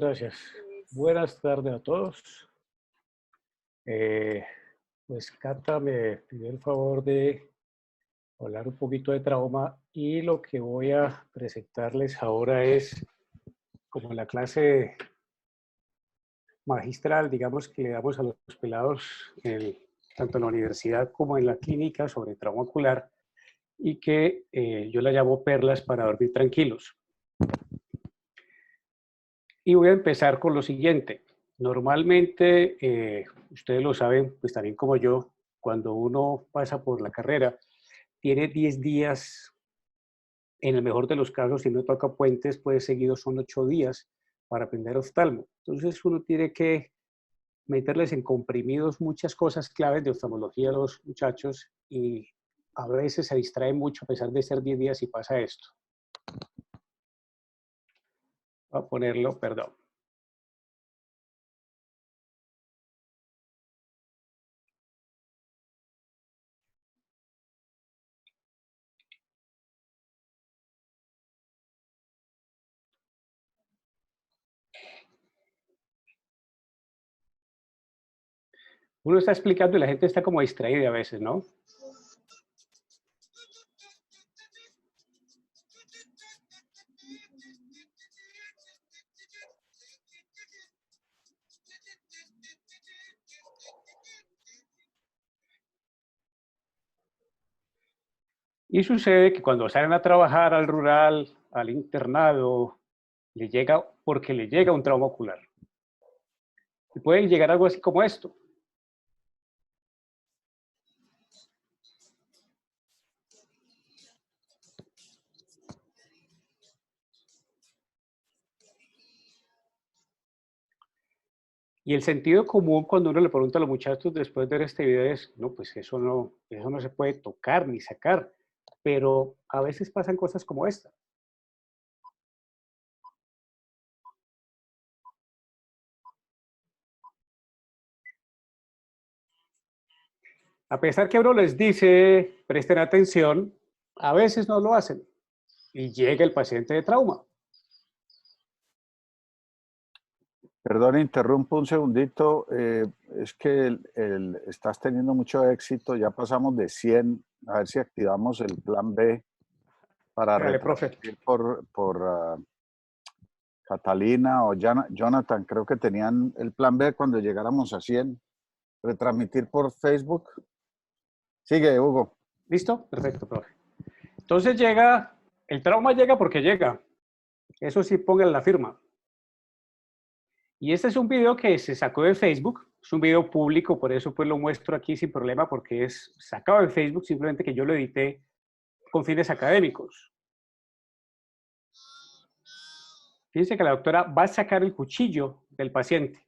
Gracias. Buenas tardes a todos. Eh, pues Cata me pidió el favor de hablar un poquito de trauma y lo que voy a presentarles ahora es como la clase magistral, digamos, que le damos a los pelados tanto en la universidad como en la clínica sobre trauma ocular y que yo la llamo perlas para dormir tranquilos. Y voy a empezar con lo siguiente. Normalmente, ustedes lo saben, pues también como yo, cuando uno pasa por la carrera, tiene 10 días, en el mejor de los casos, si no toca puentes, pues seguidos son 8 días para aprender oftalmo. Entonces uno tiene que meterles en comprimidos muchas cosas claves de oftalmología a los muchachos y a veces se distrae mucho a pesar de ser 10 días y pasa esto. Voy a ponerlo, perdón. Uno está explicando y la gente está como distraída a veces, ¿no? Y sucede que cuando salen a trabajar al rural, al internado, porque le llega un trauma ocular. Y puede llegar algo así como esto. Y el sentido común cuando uno le pregunta a los muchachos después de ver este video es, no, pues eso no se puede tocar ni sacar. Pero a veces pasan cosas como esta. A pesar que uno les dice, presten atención, a veces no lo hacen. Y llega el paciente de trauma. Perdón, interrumpo un segundito. Es que estás teniendo mucho éxito. Ya pasamos de 100. A ver si activamos el plan B para Dale, profe. retransmitir por Catalina o Jonathan. Creo que tenían el plan B cuando llegáramos a 100. Retransmitir por Facebook. Sigue, Hugo. ¿Listo? Perfecto, profe. Entonces el trauma llega porque llega. Eso sí, pongan la firma. Y este es un video que se sacó de Facebook, es un video público, por eso pues lo muestro aquí sin problema, porque es sacado de Facebook, simplemente que yo lo edité con fines académicos. Fíjense que la doctora va a sacar el cuchillo del paciente.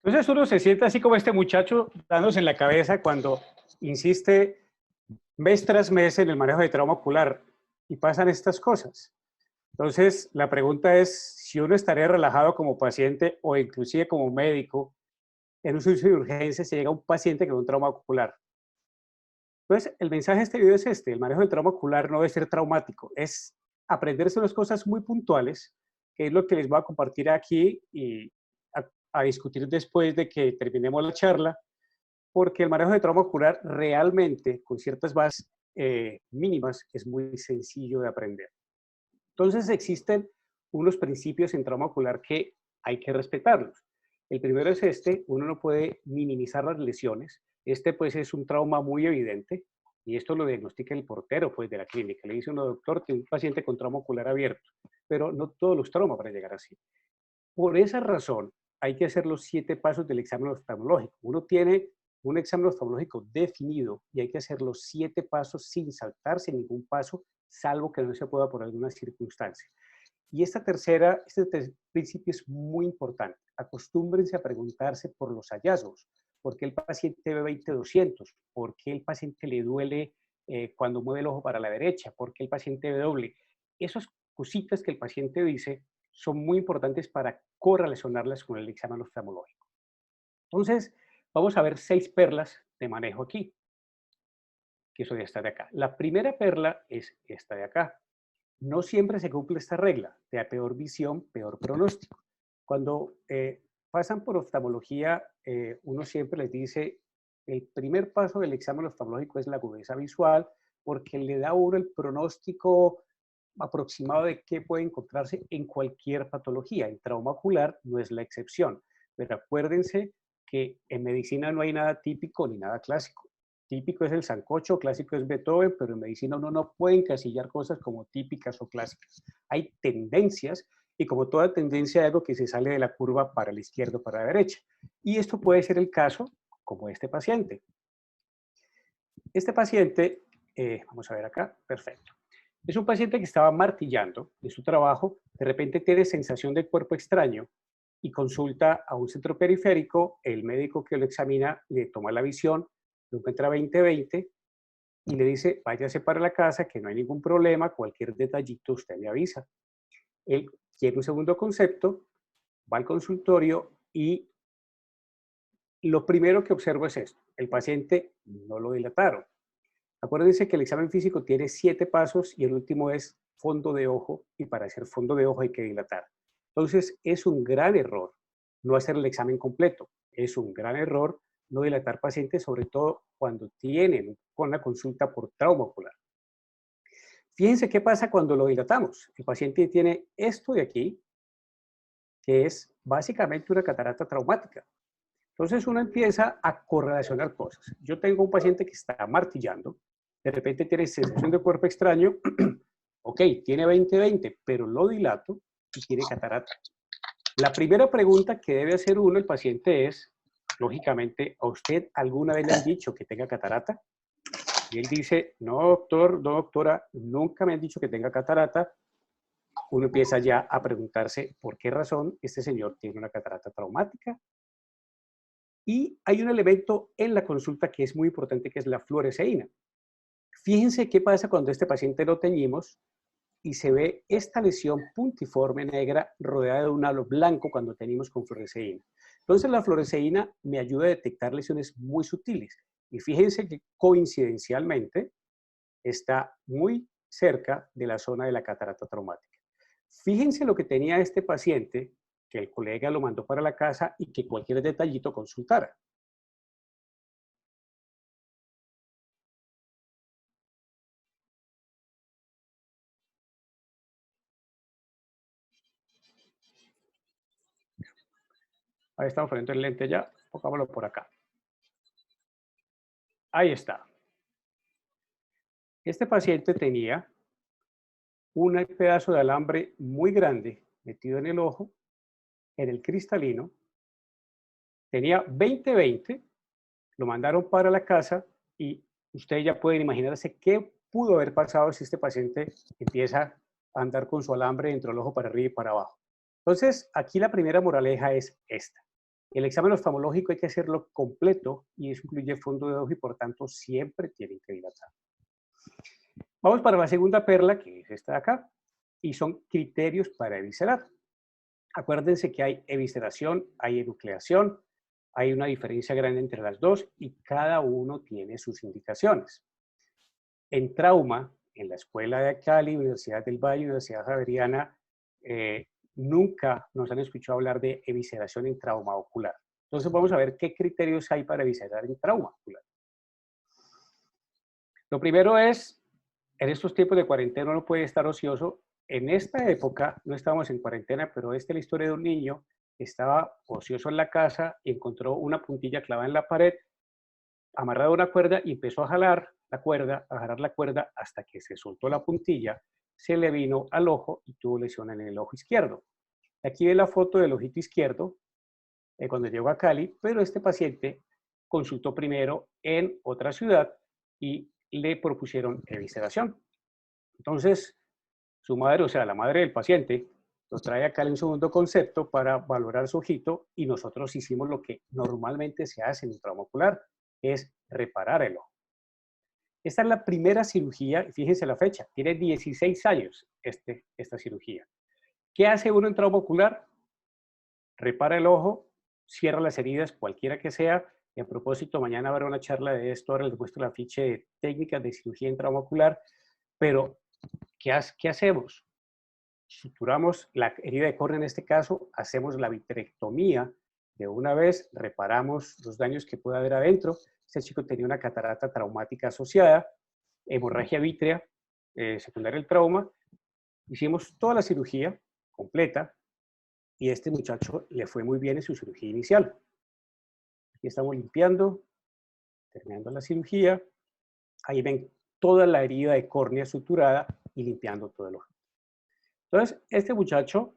Entonces uno se siente así como este muchacho dándose en la cabeza cuando insiste mes tras mes en el manejo de trauma ocular y pasan estas cosas. Entonces, la pregunta es si uno estaría relajado como paciente o inclusive como médico en un servicio de urgencia si llega un paciente con un trauma ocular. Entonces, el mensaje de este video es este: el manejo del trauma ocular no debe ser traumático, es aprenderse las cosas muy puntuales, que es lo que les voy a compartir aquí y a discutir después de que terminemos la charla, porque el manejo de trauma ocular realmente, con ciertas bases mínimas, es muy sencillo de aprender. Entonces existen unos principios en trauma ocular que hay que respetarlos. El primero es este: uno no puede minimizar las lesiones. Este pues es un trauma muy evidente y esto lo diagnostica el portero pues de la clínica. Le dice uno: doctor, tiene un paciente con trauma ocular abierto, pero no todos los traumas van a llegar así. Por esa razón hay que hacer los 7 pasos del examen oftalmológico. Uno tiene un examen oftalmológico definido y hay que hacer los 7 pasos sin saltarse ningún paso, salvo que no se pueda por alguna circunstancia. Y este tercer principio es muy importante. Acostúmbrense a preguntarse por los hallazgos. ¿Por qué el paciente ve 20/200? ¿Por qué el paciente le duele cuando mueve el ojo para la derecha? ¿Por qué el paciente ve doble? Esas cositas que el paciente dice son muy importantes para correlacionarlas con el examen oftalmológico. Entonces, vamos a ver 6 perlas de manejo aquí, que son esta de acá. La primera perla es esta de acá. No siempre se cumple esta regla, de a peor visión, peor pronóstico. Cuando pasan por oftalmología, uno siempre les dice, el primer paso del examen oftalmológico es la agudeza visual, porque le da a uno el pronóstico aproximado de qué puede encontrarse en cualquier patología. El trauma ocular no es la excepción, pero acuérdense que en medicina no hay nada típico ni nada clásico. Típico es el sancocho, clásico es Beethoven, pero en medicina uno no puede encasillar cosas como típicas o clásicas. Hay tendencias y como toda tendencia hay algo que se sale de la curva para la izquierda o para la derecha. Y esto puede ser el caso como este paciente. Este paciente, vamos a ver acá, perfecto. Es un paciente que estaba martillando en su trabajo, de repente tiene sensación de cuerpo extraño y consulta a un centro periférico, el médico que lo examina le toma la visión, lo encuentra 20/20 y le dice: váyase para la casa, que no hay ningún problema, cualquier detallito usted me avisa. Él quiere un segundo concepto, va al consultorio y lo primero que observo es esto: el paciente no lo dilataron. Acuérdense que el examen físico tiene 7 pasos y el último es fondo de ojo, y para hacer fondo de ojo hay que dilatar. Entonces, es un gran error no hacer el examen completo. Es un gran error no dilatar pacientes, sobre todo cuando tienen con la consulta por trauma ocular. Fíjense qué pasa cuando lo dilatamos. El paciente tiene esto de aquí, que es básicamente una catarata traumática. Entonces uno empieza a correlacionar cosas. Yo tengo un paciente que está martillando, de repente tiene sensación de cuerpo extraño, ok, tiene 20/20, pero lo dilato y tiene catarata. La primera pregunta que debe hacer uno, el paciente, es, lógicamente: ¿a usted alguna vez le han dicho que tenga catarata? Y él dice: no, doctor, no, doctora, nunca me han dicho que tenga catarata. Uno empieza ya a preguntarse por qué razón este señor tiene una catarata traumática. Y hay un elemento en la consulta que es muy importante, que es la fluoresceína. Fíjense qué pasa cuando este paciente lo teñimos y se ve esta lesión puntiforme negra rodeada de un halo blanco cuando teñimos con fluoresceína. Entonces la fluoresceína me ayuda a detectar lesiones muy sutiles. Y fíjense que coincidencialmente está muy cerca de la zona de la catarata traumática. Fíjense lo que tenía este paciente, que el colega lo mandó para la casa y que cualquier detallito consultara. Ahí estamos poniendo el lente ya, pongámoslo por acá. Ahí está. Este paciente tenía un pedazo de alambre muy grande metido en el ojo, en el cristalino. Tenía 20/20, lo mandaron para la casa y ustedes ya pueden imaginarse qué pudo haber pasado si este paciente empieza a andar con su alambre dentro del ojo para arriba y para abajo. Entonces, aquí la primera moraleja es esta: El examen oftalmológico hay que hacerlo completo y eso incluye fondo de ojo y por tanto siempre tienen que dilatar. Vamos para la segunda perla, que es esta de acá, y son criterios para eviscerar. Acuérdense que hay evisceración, hay enucleación, hay una diferencia grande entre las dos y cada uno tiene sus indicaciones. En trauma, en la Escuela de Cali, Universidad del Valle, Universidad Javeriana, nunca nos han escuchado hablar de evisceración en trauma ocular. Entonces vamos a ver qué criterios hay para eviscerar en trauma ocular. Lo primero es, en estos tiempos de cuarentena uno puede estar ocioso. En esta época, no estábamos en cuarentena, pero esta es la historia de un niño que estaba ocioso en la casa y encontró una puntilla clavada en la pared, amarrado a una cuerda y empezó a jalar la cuerda hasta que se soltó la puntilla, se le vino al ojo y tuvo lesión en el ojo izquierdo. Aquí ve la foto del ojito izquierdo cuando llegó a Cali, pero este paciente consultó primero en otra ciudad y le propusieron evisceración. Entonces, su madre, o sea, la madre del paciente, lo trae a Cali un segundo concepto para valorar su ojito y nosotros hicimos lo que normalmente se hace en un trauma ocular, es reparar el ojo. Esta es la primera cirugía, fíjense la fecha, tiene 16 años esta cirugía. ¿Qué hace uno en trauma ocular? Repara el ojo, cierra las heridas, cualquiera que sea, y a propósito, mañana habrá una charla de esto, ahora les muestro la ficha de técnicas de cirugía en trauma ocular, pero ¿qué hacemos? Suturamos la herida de córnea en este caso, hacemos la vitrectomía de una vez, reparamos los daños que pueda haber adentro. Este chico tenía una catarata traumática asociada, hemorragia vítrea, secundaria al trauma. Hicimos toda la cirugía completa y a este muchacho le fue muy bien en su cirugía inicial. Aquí estamos limpiando, terminando la cirugía. Ahí ven toda la herida de córnea suturada y limpiando todo el ojo. Entonces, este muchacho,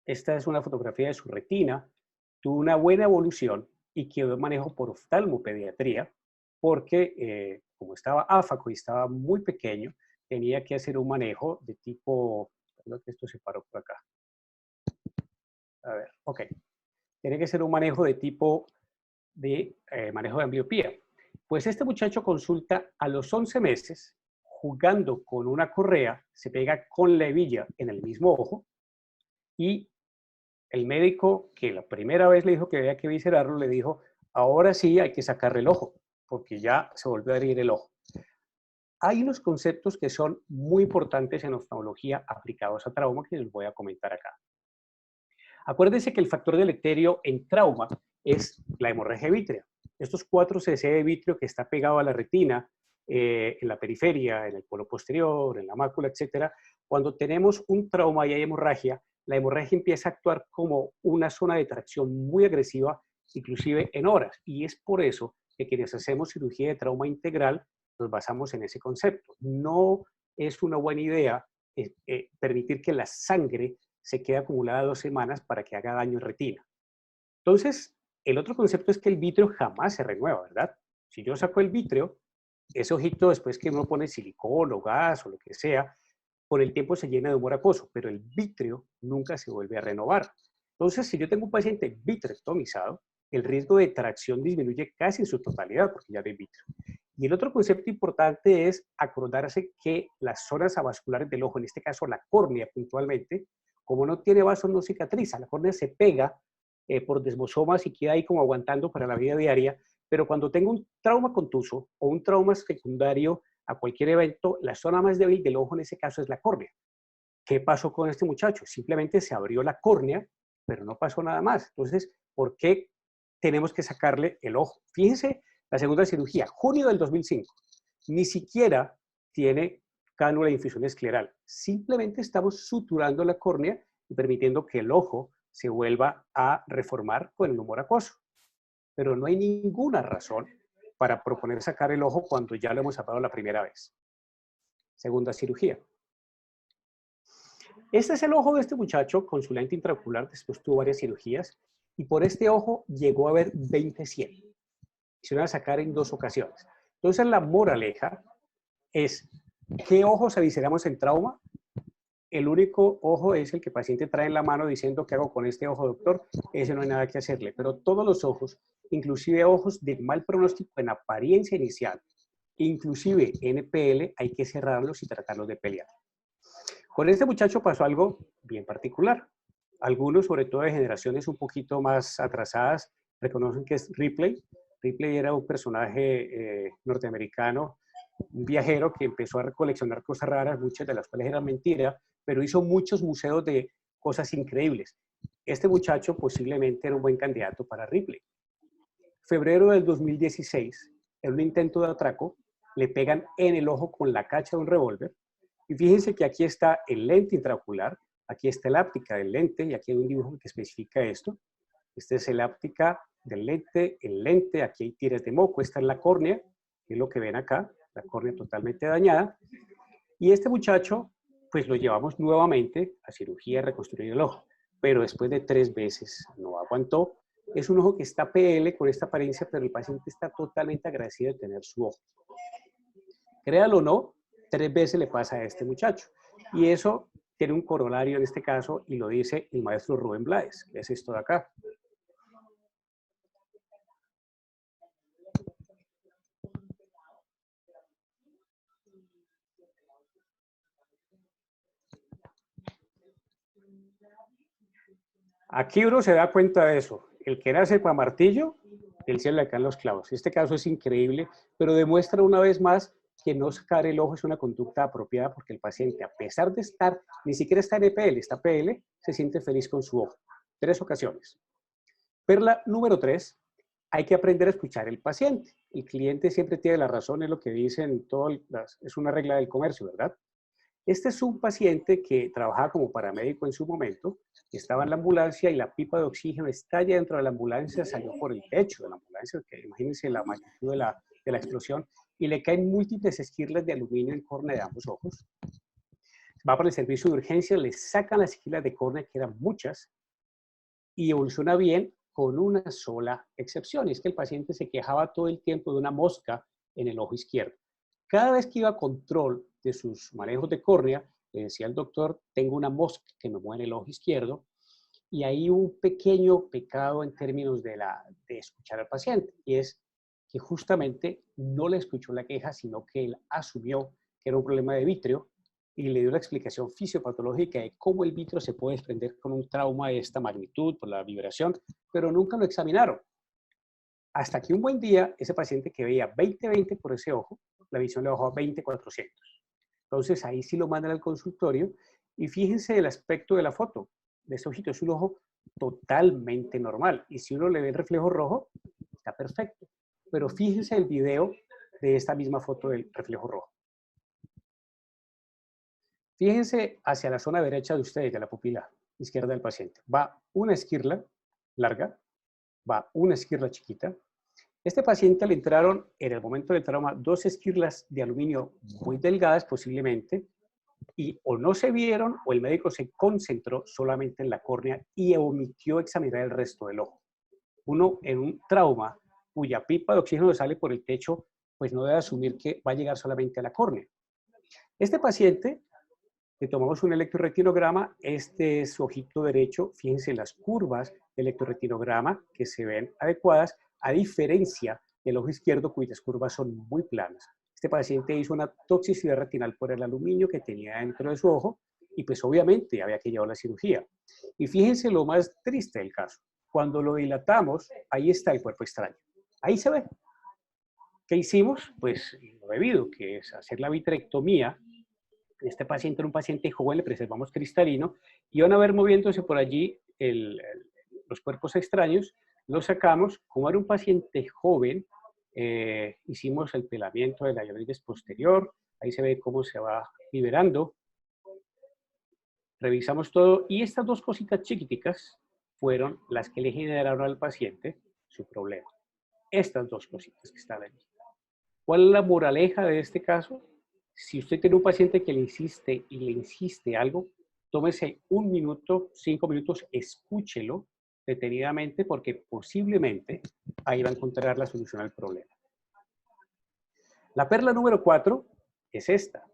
esta es una fotografía de su retina, tuvo una buena evolución y quedó en manejo por oftalmopediatría porque como estaba áfaco y estaba muy pequeño, tenía que hacer un manejo de tipo, creo que esto se paró por acá. A ver, ok. Tiene que ser un manejo de tipo de manejo de ambliopía. Pues este muchacho consulta a los 11 meses, jugando con una correa, se pega con la hebilla en el mismo ojo y el médico que la primera vez le dijo que había que viscerarlo, le dijo, ahora sí hay que sacarle el ojo, porque ya se volvió a herir el ojo. Hay unos conceptos que son muy importantes en oftalmología aplicados a trauma que les voy a comentar acá. Acuérdense que el factor deleterio en trauma es la hemorragia vítrea. Estos 4 cc de vitrio que está pegado a la retina, en la periferia, en el polo posterior, en la mácula, etcétera. Cuando tenemos un trauma y hay hemorragia, la hemorragia empieza a actuar como una zona de tracción muy agresiva, inclusive en horas. Y es por eso que quienes hacemos cirugía de trauma integral nos basamos en ese concepto. No es una buena idea permitir que la sangre se quede acumulada 2 semanas para que haga daño en retina. Entonces, el otro concepto es que el vitrio jamás se renueva, ¿verdad? Si yo saco el vitrio, ese ojito después que uno pone silicón o gas o lo que sea, con el tiempo se llena de humor acuoso, pero el vitrio nunca se vuelve a renovar. Entonces, si yo tengo un paciente vitrectomizado, el riesgo de tracción disminuye casi en su totalidad porque ya no hay vitrio. Y el otro concepto importante es acordarse que las zonas avasculares del ojo, en este caso la córnea puntualmente, como no tiene vasos, no cicatriza. La córnea se pega por desmosomas y queda ahí como aguantando para la vida diaria. Pero cuando tengo un trauma contuso o un trauma secundario a cualquier evento, la zona más débil del ojo en ese caso es la córnea. ¿Qué pasó con este muchacho? Simplemente se abrió la córnea, pero no pasó nada más. Entonces, ¿por qué tenemos que sacarle el ojo? Fíjense, la segunda cirugía, junio del 2005. Ni siquiera tiene cánula de infusión escleral. Simplemente estamos suturando la córnea y permitiendo que el ojo se vuelva a reformar con el humor acuoso. Pero no hay ninguna razón para proponer sacar el ojo cuando ya lo hemos sacado la primera vez. Segunda cirugía. Este es el ojo de este muchacho con su lente intraocular, después tuvo varias cirugías y por este ojo llegó a ver 20/100. Se iban a sacar en 2 ocasiones. Entonces la moraleja es, ¿qué ojos evisceramos en trauma? el único ojo es el que el paciente trae en la mano diciendo ¿qué hago con este ojo, doctor? Ese no hay nada que hacerle, pero todos los ojos, inclusive ojos de mal pronóstico en apariencia inicial, inclusive NPL, hay que cerrarlos y tratarlos de pelear. Con este muchacho pasó algo bien particular. Algunos, sobre todo de generaciones un poquito más atrasadas, reconocen que es Ripley. Ripley era un personaje norteamericano, un viajero que empezó a coleccionar cosas raras, muchas de las cuales eran mentiras, pero hizo muchos museos de cosas increíbles. Este muchacho posiblemente era un buen candidato para Ripley. Febrero del 2016, en un intento de atraco, le pegan en el ojo con la cacha de un revólver. Y fíjense que aquí está el lente intraocular, aquí está la óptica del lente, y aquí hay un dibujo que especifica esto. Esta es la óptica del lente, el lente, aquí hay tiras de moco, esta es la córnea, que es lo que ven acá, la córnea totalmente dañada. Y este muchacho, pues lo llevamos nuevamente a cirugía y reconstruir el ojo, pero después de 3 veces no aguantó. Es un ojo que está PL con esta apariencia, pero el paciente está totalmente agradecido de tener su ojo. Créalo o no, 3 veces le pasa a este muchacho. Y eso tiene un corolario en este caso y lo dice el maestro Rubén Blades, que es esto de acá. Aquí uno se da cuenta de eso. El que nace para martillo, del cielo le caen los clavos. Este caso es increíble, pero demuestra una vez más que no sacar el ojo es una conducta apropiada porque el paciente, a pesar de estar, ni siquiera está en EPL, está PL, se siente feliz con su ojo. 3 ocasiones. Perla número 3, hay que aprender a escuchar al paciente. El cliente siempre tiene la razón, es lo que dicen, es una regla del comercio, ¿verdad? Este es un paciente que trabajaba como paramédico en su momento, estaba en la ambulancia y la pipa de oxígeno estalla dentro de la ambulancia, salió por el techo de la ambulancia, que imagínense la magnitud de la explosión, y le caen múltiples esquirlas de aluminio en córnea de ambos ojos. Va por el servicio de urgencia, le sacan las esquirlas de córnea, que eran muchas, y evoluciona bien con una sola excepción, y es que el paciente se quejaba todo el tiempo de una mosca en el ojo izquierdo. Cada vez que iba a control de sus manejos de córnea, le decía al doctor, tengo una mosca que me mueve en el ojo izquierdo, y hay un pequeño pecado en términos de escuchar al paciente, y es que justamente no le escuchó la queja, sino que él asumió que era un problema de vitrio y le dio la explicación fisiopatológica de cómo el vitrio se puede desprender con un trauma de esta magnitud por la vibración, pero nunca lo examinaron. Hasta que un buen día, ese paciente que veía 20/20 por ese ojo, la visión le bajó a 20/400. Entonces ahí sí lo mandan al consultorio y fíjense el aspecto de la foto. De este ojito es un ojo totalmente normal. Y si uno le ve el reflejo rojo, está perfecto. Pero fíjense el video de esta misma foto del reflejo rojo. Fíjense hacia la zona derecha de ustedes, de la pupila izquierda del paciente. Va una esquirla larga, va una esquirla chiquita. Este paciente le entraron, en el momento del trauma, 2 esquirlas de aluminio muy delgadas posiblemente, y o no se vieron o el médico se concentró solamente en la córnea y omitió examinar el resto del ojo. Uno en un trauma cuya pipa de oxígeno sale por el techo, pues no debe asumir que va a llegar solamente a la córnea. Este paciente, le tomamos un electroretinograma, este es su ojito derecho, fíjense las curvas del electroretinograma que se ven adecuadas, a diferencia del ojo izquierdo cuyas curvas son muy planas. Este paciente hizo una toxicidad retinal por el aluminio que tenía dentro de su ojo y pues obviamente había que llevar la cirugía. Y fíjense lo más triste del caso. Cuando lo dilatamos, ahí está el cuerpo extraño. Ahí se ve. ¿Qué hicimos? Pues lo debido, que es hacer la vitrectomía. Este paciente era un paciente joven, le preservamos cristalino, y van a ver moviéndose por allí los cuerpos extraños, los sacamos. Como era un paciente joven, hicimos el pelamiento de la ioides posterior, ahí se ve cómo se va liberando. Revisamos todo y estas 2 cositas chiquiticas fueron las que le generaron al paciente su problema. Estas 2 cositas que están allí. ¿Cuál es la moraleja de este caso? Si usted tiene un paciente que le insiste algo, tómese 1 minuto, 5 minutos, escúchelo detenidamente porque posiblemente ahí va a encontrar la solución al problema. La perla número 4 es esta.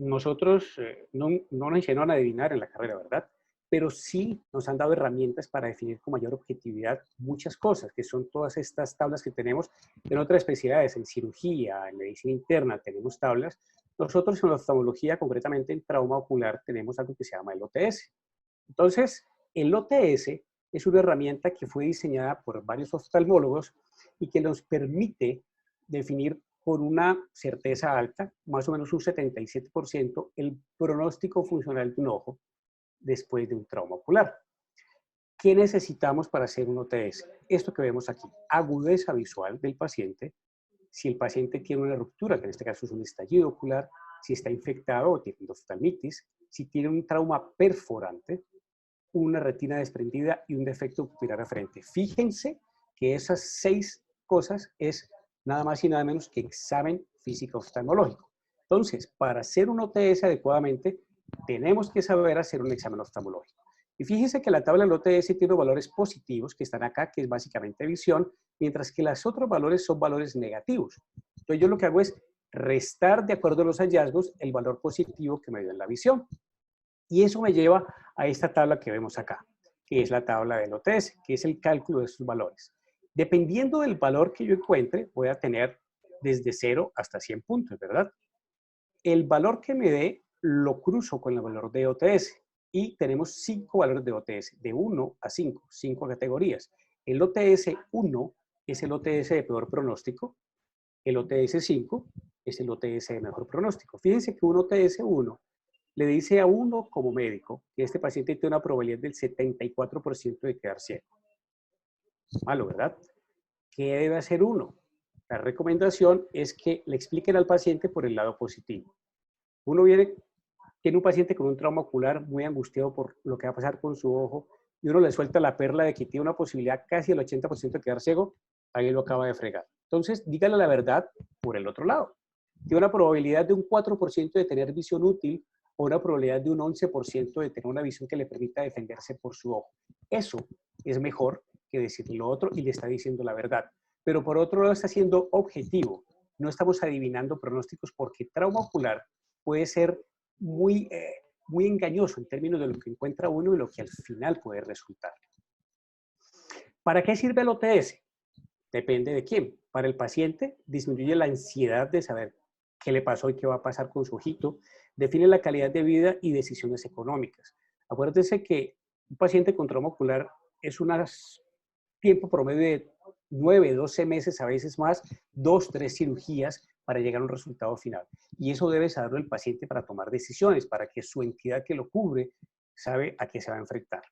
nosotros no nos enseñaron a adivinar en la carrera, ¿verdad? Pero sí nos han dado herramientas para definir con mayor objetividad muchas cosas, que son todas estas tablas que tenemos en otras especialidades, en cirugía, en medicina interna tenemos tablas. Nosotros en oftalmología, concretamente en trauma ocular, tenemos algo que se llama el OTS. Entonces, el OTS es una herramienta que fue diseñada por varios oftalmólogos y que nos permite definir con una certeza alta, más o menos un 77%, el pronóstico funcional de un ojo después de un trauma ocular. ¿Qué necesitamos para hacer un OTS? Esto que vemos aquí, agudeza visual del paciente, si el paciente tiene una ruptura, que en este caso es un estallido ocular, si está infectado o tiene endoftalmitis, si tiene un trauma perforante, una retina desprendida y un defecto pupilar aferente. Fíjense que esas 6 cosas es nada más y nada menos que examen físico oftalmológico. Entonces, para hacer un OTS adecuadamente, tenemos que saber hacer un examen oftalmológico. Y fíjense que la tabla del OTS tiene valores positivos que están acá, que es básicamente visión, mientras que los otros valores son valores negativos. Entonces, yo lo que hago es restar, de acuerdo a los hallazgos, el valor positivo que me dio en la visión. Y eso me lleva a esta tabla que vemos acá, que es la tabla del OTS, que es el cálculo de estos valores. Dependiendo del valor que yo encuentre, voy a tener desde 0 hasta 100 puntos, ¿verdad? El valor que me dé lo cruzo con el valor de OTS y tenemos 5 valores de OTS, de 1 a 5, 5 categorías. El OTS 1 es el OTS de peor pronóstico, el OTS 5 es el OTS de mejor pronóstico. Fíjense que un OTS 1 le dice a uno como médico que este paciente tiene una probabilidad del 74% de quedar ciego. Malo, ¿verdad? ¿Qué debe hacer uno? La recomendación es que le expliquen al paciente por el lado positivo. Uno tiene un paciente con un trauma ocular muy angustiado por lo que va a pasar con su ojo y uno le suelta la perla de que tiene una posibilidad casi del 80% de quedar ciego, ahí lo acaba de fregar. Entonces, dígale la verdad por el otro lado. Tiene una probabilidad de un 4% de tener visión útil o una probabilidad de un 11% de tener una visión que le permita defenderse por su ojo. Eso es mejor que decirle lo otro y le está diciendo la verdad. Pero por otro lado está siendo objetivo. No estamos adivinando pronósticos porque trauma ocular puede ser muy engañoso en términos de lo que encuentra uno y lo que al final puede resultar. ¿Para qué sirve el OTS? Depende de quién. Para el paciente disminuye la ansiedad de saber qué le pasó y qué va a pasar con su ojito, define la calidad de vida y decisiones económicas. Acuérdense que un paciente con trauma ocular es un tiempo promedio de 9, 12 meses, a veces más, 2, 3 cirugías para llegar a un resultado final. Y eso debe saberlo el paciente para tomar decisiones, para que su entidad que lo cubre sabe a qué se va a enfrentar.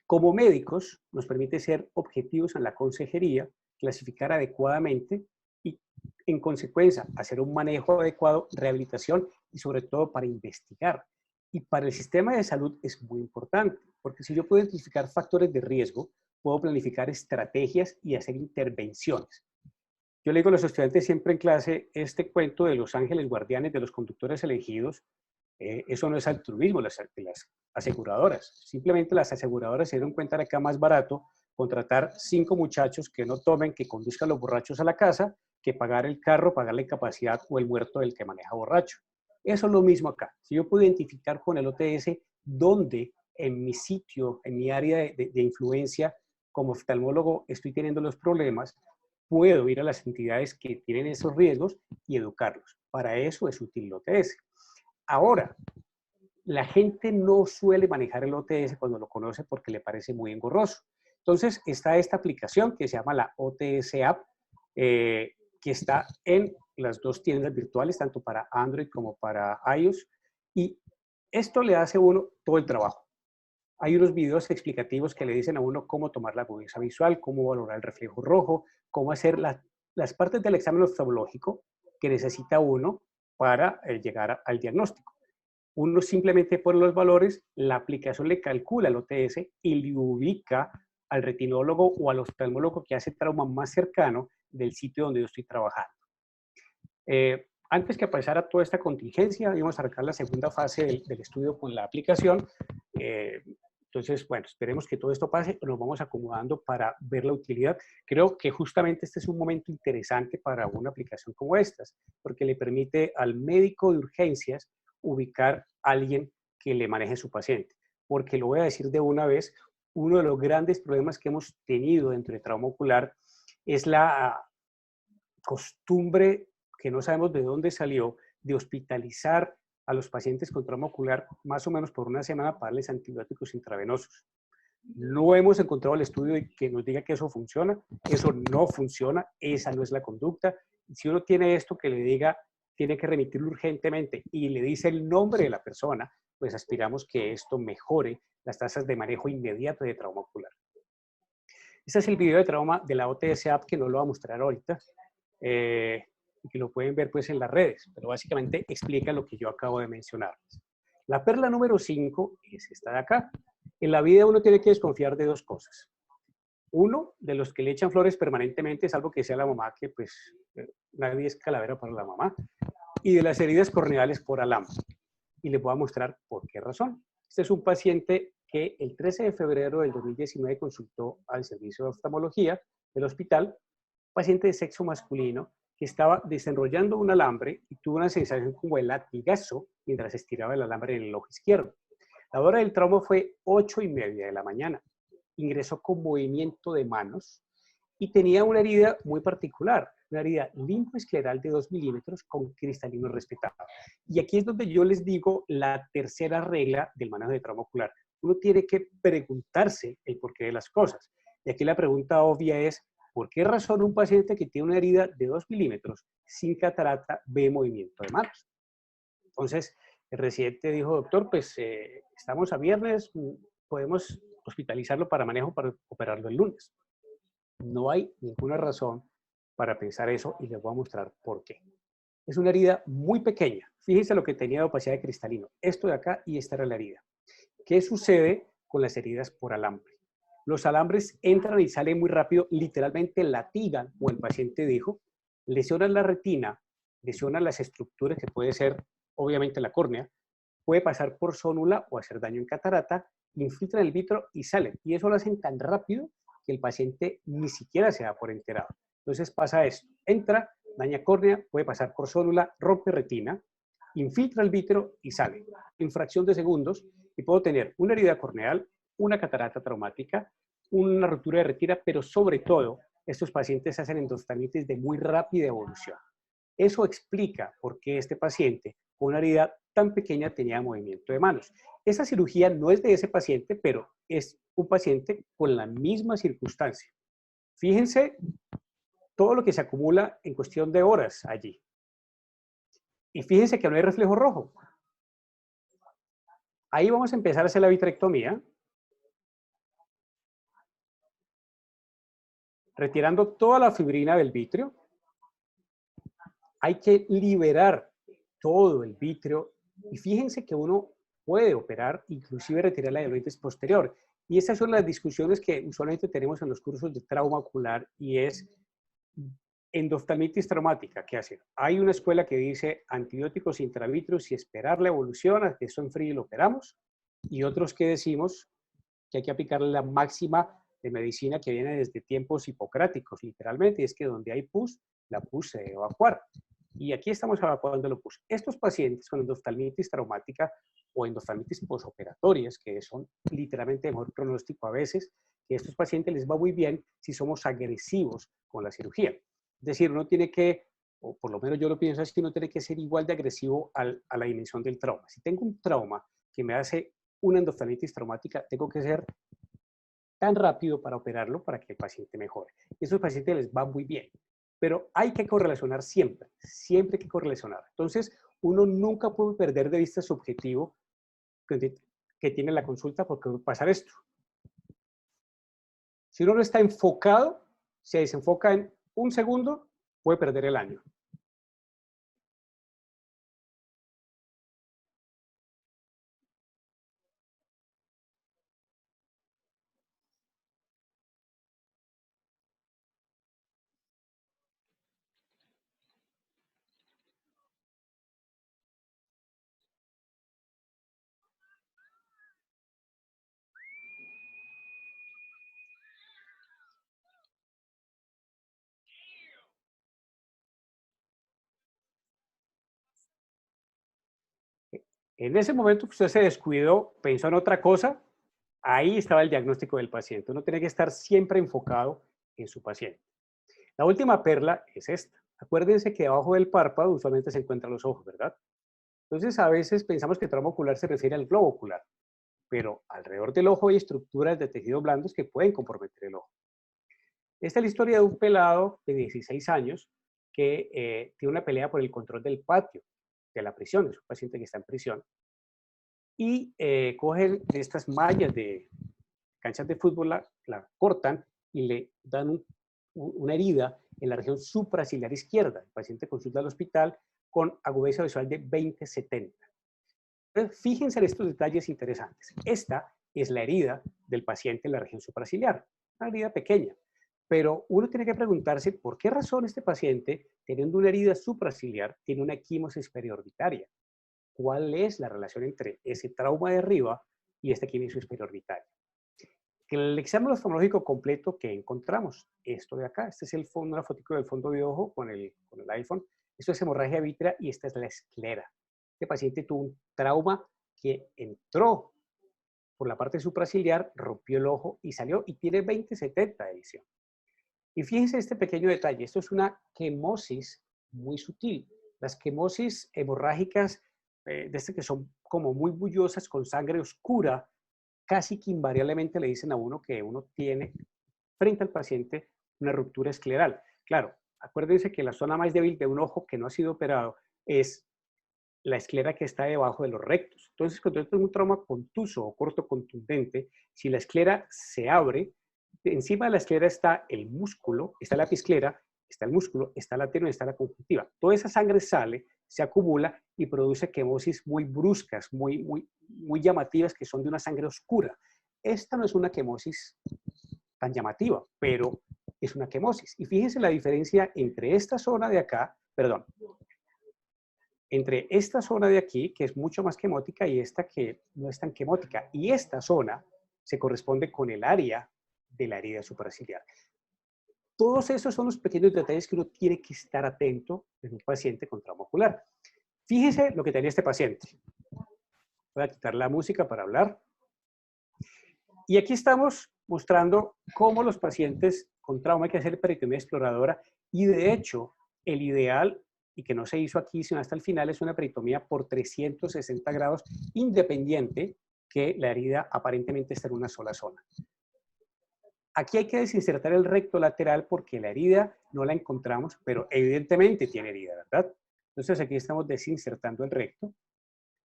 Como médicos, nos permite ser objetivos en la consejería, clasificar adecuadamente y, en consecuencia, hacer un manejo adecuado, rehabilitación y, sobre todo, para investigar. Y para el sistema de salud es muy importante, porque si yo puedo identificar factores de riesgo, puedo planificar estrategias y hacer intervenciones. Yo le digo a los estudiantes siempre en clase este cuento de los ángeles guardianes, de los conductores elegidos. Eso no es altruismo, las aseguradoras. Simplemente las aseguradoras se dieron cuenta de que era más barato contratar 5 muchachos que no tomen, que conduzcan los borrachos a la casa, que pagar el carro, pagar la incapacidad o el muerto del que maneja borracho. Eso es lo mismo acá. Si yo puedo identificar con el OTS dónde en mi sitio, en mi área de influencia como oftalmólogo estoy teniendo los problemas, puedo ir a las entidades que tienen esos riesgos y educarlos. Para eso es útil el OTS. Ahora, la gente no suele manejar el OTS cuando lo conoce porque le parece muy engorroso. Entonces, está esta aplicación que se llama la OTS App, que está en las 2 tiendas virtuales, tanto para Android como para iOS, y esto le hace a uno todo el trabajo. Hay unos videos explicativos que le dicen a uno cómo tomar la agudeza visual, cómo valorar el reflejo rojo, cómo hacer las partes del examen oftalmológico que necesita uno para llegar al diagnóstico. Uno simplemente pone los valores, la aplicación le calcula el OTS y le ubica al retinólogo o al oftalmólogo que hace trauma más cercano del sitio donde yo estoy trabajando. Antes que pasara toda esta contingencia, íbamos a arrancar la segunda fase del estudio con la aplicación. Entonces, bueno, esperemos que todo esto pase, nos vamos acomodando para ver la utilidad. Creo que justamente este es un momento interesante para una aplicación como estas, porque le permite al médico de urgencias ubicar a alguien que le maneje su paciente. Porque lo voy a decir de una vez, uno de los grandes problemas que hemos tenido dentro de trauma ocular es la costumbre que no sabemos de dónde salió de hospitalizar a los pacientes con trauma ocular más o menos por una semana para darles antibióticos intravenosos. No hemos encontrado el estudio que nos diga que eso funciona, eso no funciona, esa no es la conducta. Si uno tiene esto que le diga, tiene que remitirlo urgentemente y le dice el nombre de la persona, pues aspiramos que esto mejore las tasas de manejo inmediato de trauma ocular. Este es el video de trauma de la OTS App que no lo voy a mostrar ahorita y que lo pueden ver pues en las redes, pero básicamente explica lo que yo acabo de mencionar. La perla número 5 es esta de acá. En la vida uno tiene que desconfiar de dos cosas. Uno, de los que le echan flores permanentemente, salvo que sea la mamá, que pues nadie es calavera para la mamá, y de las heridas corneales por alambre. Y les voy a mostrar por qué razón. Este es un paciente que el 13 de febrero del 2019 consultó al servicio de oftalmología del hospital, paciente de sexo masculino que estaba desenrollando un alambre y tuvo una sensación como de latigazo mientras estiraba el alambre en el ojo izquierdo. La hora del trauma fue 8:30 de la mañana. Ingresó con movimiento de manos y tenía una herida muy particular, una herida limfoescleral de 2 milímetros con cristalino respetado. Y aquí es donde yo les digo la tercera regla del manejo de trauma ocular. Uno tiene que preguntarse el porqué de las cosas. Y aquí la pregunta obvia es, ¿por qué razón un paciente que tiene una herida de 2 milímetros sin catarata ve movimiento de manos? Entonces, el residente dijo, doctor, pues estamos a viernes, podemos hospitalizarlo para manejo para operarlo el lunes. No hay ninguna razón para pensar eso y les voy a mostrar por qué. Es una herida muy pequeña. Fíjense lo que tenía de opacidad de cristalino. Esto de acá y esta era la herida. ¿Qué sucede con las heridas por alambre? Los alambres entran y salen muy rápido, literalmente latigan, como el paciente dijo, lesionan la retina, lesionan las estructuras que puede ser obviamente la córnea, puede pasar por zónula o hacer daño en catarata, infiltran el vitro y salen. Y eso lo hacen tan rápido que el paciente ni siquiera se da por enterado. Entonces pasa esto, entra, daña córnea, puede pasar por zónula, rompe retina, infiltra el vitro y sale en fracción de segundos y puedo tener una herida corneal, una catarata traumática, una ruptura de retina, pero sobre todo estos pacientes hacen endostalitis de muy rápida evolución. Eso explica por qué este paciente con una herida tan pequeña tenía movimiento de manos. Esa cirugía no es de ese paciente, pero es un paciente con la misma circunstancia. Fíjense todo lo que se acumula en cuestión de horas allí. Y fíjense que no hay reflejo rojo. Ahí vamos a empezar a hacer la vitrectomía, retirando toda la fibrina del vítreo. Hay que liberar todo el vítreo y fíjense que uno puede operar, inclusive retirar la diabetes posterior. Y esas son las discusiones que usualmente tenemos en los cursos de trauma ocular y es endoftalmitis traumática. ¿Qué hacer? Hay una escuela que dice antibióticos intravitreos y esperar la evolución a que eso enfríe y lo operamos. Y otros que decimos que hay que aplicarle la máxima de medicina que viene desde tiempos hipocráticos, literalmente, y es que donde hay pus, la pus se debe evacuar. Y aquí estamos evacuando la pus. Estos pacientes con endoftalmitis traumática o endoftalmitis posoperatorias, que son literalmente de mejor pronóstico a veces, que a estos pacientes les va muy bien si somos agresivos con la cirugía. Es decir, uno tiene que, o por lo menos yo lo pienso así, uno tiene que ser igual de agresivo a la dimensión del trauma. Si tengo un trauma que me hace una endoftalmitis traumática, tengo que ser tan rápido para operarlo para que el paciente mejore. Y a esos pacientes les va muy bien, pero hay que correlacionar siempre, siempre hay que correlacionar. Entonces, uno nunca puede perder de vista su objetivo que tiene la consulta porque va a pasar esto. Si uno no está enfocado, se desenfoca en un segundo, puede perder el año. En ese momento que usted se descuidó, pensó en otra cosa, ahí estaba el diagnóstico del paciente. Uno tiene que estar siempre enfocado en su paciente. La última perla es esta. Acuérdense que debajo del párpado usualmente se encuentran los ojos, ¿verdad? Entonces a veces pensamos que trauma ocular se refiere al globo ocular, pero alrededor del ojo hay estructuras de tejidos blandos que pueden comprometer el ojo. Esta es la historia de un pelado de 16 años que tiene una pelea por el control del patio de la prisión. Es un paciente que está en prisión. Y cogen de estas mallas de canchas de fútbol, la cortan y le dan una herida en la región supraciliar izquierda. El paciente consulta al hospital con agudeza visual de 20/70. Entonces, fíjense en estos detalles interesantes. Esta es la herida del paciente en la región supraciliar, una herida pequeña. Pero uno tiene que preguntarse por qué razón este paciente, teniendo una herida supraciliar, tiene una equimosis periorbitaria. ¿Cuál es la relación entre ese trauma de arriba y esta equimosis periorbitaria? El examen oftalmológico completo que encontramos, esto de acá, este es el fondo, una fotico del fondo de ojo con el iPhone, esto es hemorragia vítrea y esta es la esclera. Este paciente tuvo un trauma que entró por la parte supraciliar, rompió el ojo y salió y tiene 20/70 de visión. Y fíjense este pequeño detalle, esto es una quemosis muy sutil. Las quemosis hemorrágicas, de estas que son como muy bullosas con sangre oscura, casi que invariablemente le dicen a uno que uno tiene frente al paciente una ruptura escleral. Claro, acuérdense que la zona más débil de un ojo que no ha sido operado es la esclera que está debajo de los rectos. Entonces, cuando yo tengo un trauma contuso o corto contundente, si la esclera se abre, encima de la esclera está el músculo, está la episclera, está el músculo, está la tenoide, está la conjuntiva. Toda esa sangre sale, se acumula y produce quemosis muy bruscas, muy llamativas, que son de una sangre oscura. Esta no es una quemosis tan llamativa, pero es una quemosis. Y fíjense la diferencia entre esta zona de acá, perdón, entre esta zona de aquí, que es mucho más quemótica, y esta que no es tan quemótica. Y esta zona se corresponde con el área de la herida supraciliar. Todos esos son los pequeños detalles que uno tiene que estar atento en un paciente con trauma ocular. Fíjese lo que tenía este paciente. Voy a quitar la música para hablar. Y aquí estamos mostrando cómo los pacientes con trauma hay que hacer peritomía exploradora. Y de hecho, el ideal, y que no se hizo aquí sino hasta el final, es una peritomía por 360 grados, independiente que la herida aparentemente está en una sola zona. Aquí hay que desinsertar el recto lateral porque la herida no la encontramos, pero evidentemente tiene herida, ¿verdad? Entonces aquí estamos desinsertando el recto.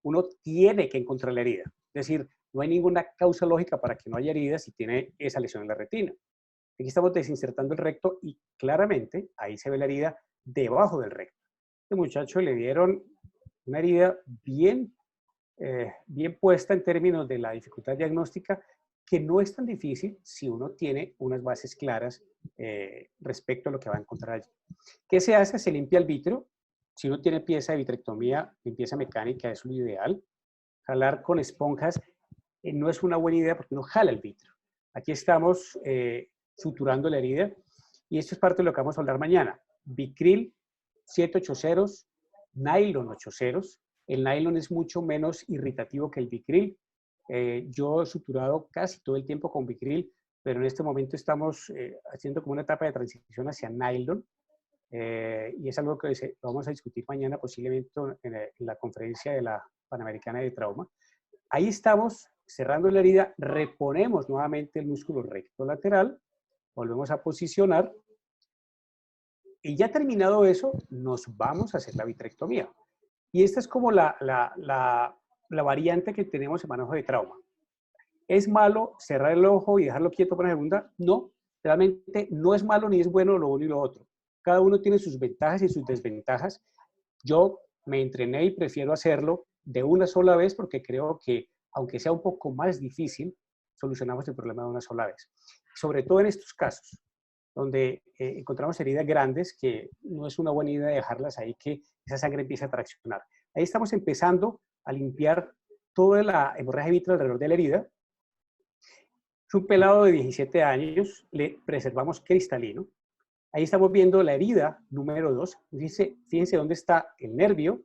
Uno tiene que encontrar la herida. Es decir, no hay ninguna causa lógica para que no haya herida si tiene esa lesión en la retina. Aquí estamos desinsertando el recto y claramente ahí se ve la herida debajo del recto. Este muchacho le dieron una herida bien puesta en términos de la dificultad diagnóstica, que no es tan difícil si uno tiene unas bases claras respecto a lo que va a encontrar allí. ¿Qué se hace? Se limpia el vítreo. Si uno tiene pieza de vitrectomía, limpieza mecánica es lo ideal. Jalar con esponjas no es una buena idea porque uno jala el vítreo. Aquí estamos suturando la herida y esto es parte de lo que vamos a hablar mañana. Vicryl 780, nylon 80. El nylon es mucho menos irritativo que el Vicryl. Yo he suturado casi todo el tiempo con Vicryl, pero en este momento estamos haciendo como una etapa de transición hacia nylon. Y es algo que vamos a discutir mañana posiblemente en la conferencia de la Panamericana de Trauma. Ahí estamos cerrando la herida, reponemos nuevamente el músculo recto lateral, volvemos a posicionar y ya terminado eso, nos vamos a hacer la vitrectomía. Y esta es como la variante que tenemos en manejo de trauma. ¿Es malo cerrar el ojo y dejarlo quieto por una segunda? No, realmente no es malo ni es bueno lo uno y lo otro. Cada uno tiene sus ventajas y sus desventajas. Yo me entrené y prefiero hacerlo de una sola vez porque creo que, aunque sea un poco más difícil, solucionamos el problema de una sola vez. Sobre todo en estos casos, donde encontramos heridas grandes que no es una buena idea dejarlas ahí, que esa sangre empieza a traccionar. Ahí estamos empezando a limpiar toda la hemorragia vitral alrededor de la herida. Es un pelado de 17 años, le preservamos cristalino. Ahí estamos viendo la herida número 2. Fíjense dónde está el nervio,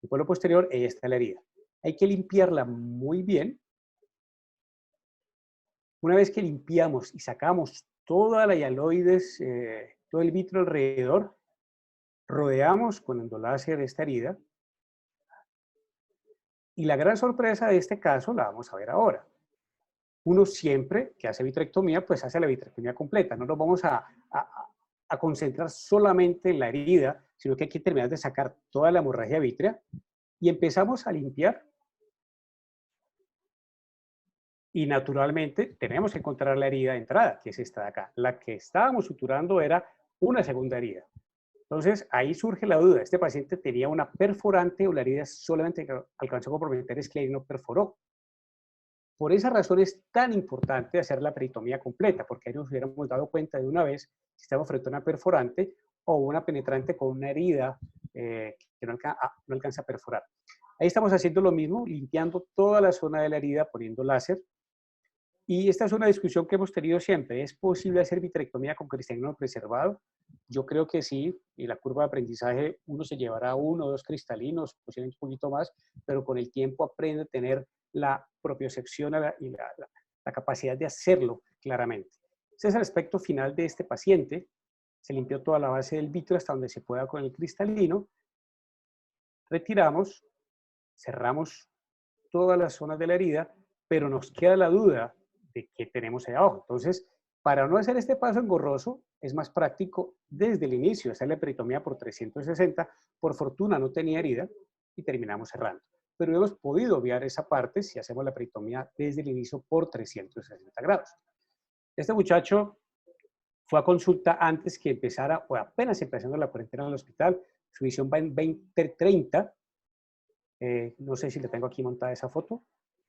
el pueblo posterior, ahí está la herida. Hay que limpiarla muy bien. Una vez que limpiamos y sacamos toda la hialoides, todo el vitro alrededor, rodeamos con endoláser esta herida. Y la gran sorpresa de este caso la vamos a ver ahora. Uno siempre que hace vitrectomía, pues hace la vitrectomía completa. No nos vamos a concentrar solamente en la herida, sino que hay que terminar de sacar toda la hemorragia vítrea y empezamos a limpiar. Y naturalmente tenemos que encontrar la herida de entrada, que es esta de acá. La que estábamos suturando era una segunda herida. Entonces, ahí surge la duda. ¿Este paciente tenía una perforante o la herida solamente alcanzó a comprometer esclera y no perforó? Por esa razón es tan importante hacer la peritomía completa, porque ahí nos hubiéramos dado cuenta de una vez si estamos frente a una perforante o una penetrante con una herida que no alcanza a perforar. Ahí estamos haciendo lo mismo, limpiando toda la zona de la herida, poniendo láser. Y esta es una discusión que hemos tenido siempre. ¿Es posible hacer vitrectomía con cristalino preservado? Yo creo que sí, y la curva de aprendizaje uno se llevará 1 o 2 cristalinos, posiblemente un poquito más, pero con el tiempo aprende a tener la propiocepción y la capacidad de hacerlo claramente. Ese es el aspecto final de este paciente. Se limpió toda la base del vitro hasta donde se pueda con el cristalino. Retiramos, cerramos todas las zonas de la herida, pero nos queda la duda de qué tenemos ahí abajo. Entonces, para no hacer este paso engorroso, es más práctico desde el inicio hacer la peritomía por 360. Por fortuna no tenía herida y terminamos cerrando. Pero hemos podido obviar esa parte si hacemos la peritomía desde el inicio por 360 grados. Este muchacho fue a consulta antes que empezara, o apenas empezando la cuarentena en el hospital. Su visión va en 20/30. No sé si le tengo aquí montada esa foto.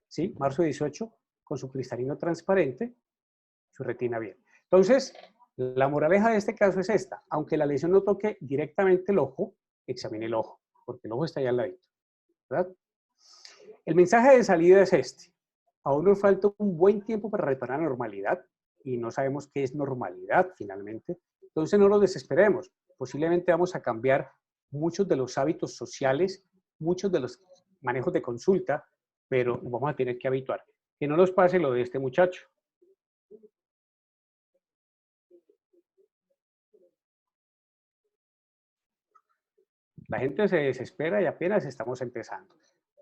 ¿Sí? Marzo 18, con su cristalino transparente, su retina bien. Entonces, la moraleja de este caso es esta. Aunque la lesión no toque directamente el ojo, examine el ojo, porque el ojo está allá al ladito, ¿verdad? El mensaje de salida es este. Aún nos falta un buen tiempo para retornar a la normalidad y no sabemos qué es normalidad finalmente. Entonces, no nos desesperemos. Posiblemente vamos a cambiar muchos de los hábitos sociales, muchos de los manejos de consulta, pero nos vamos a tener que habituar. Que no nos pase lo de este muchacho. La gente se desespera y apenas estamos empezando.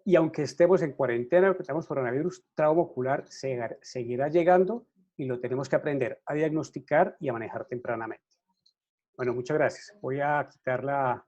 Y aunque estemos en cuarentena, que tenemos coronavirus, trauma ocular seguirá llegando y lo tenemos que aprender a diagnosticar y a manejar tempranamente. Bueno, muchas gracias. Voy a quitar la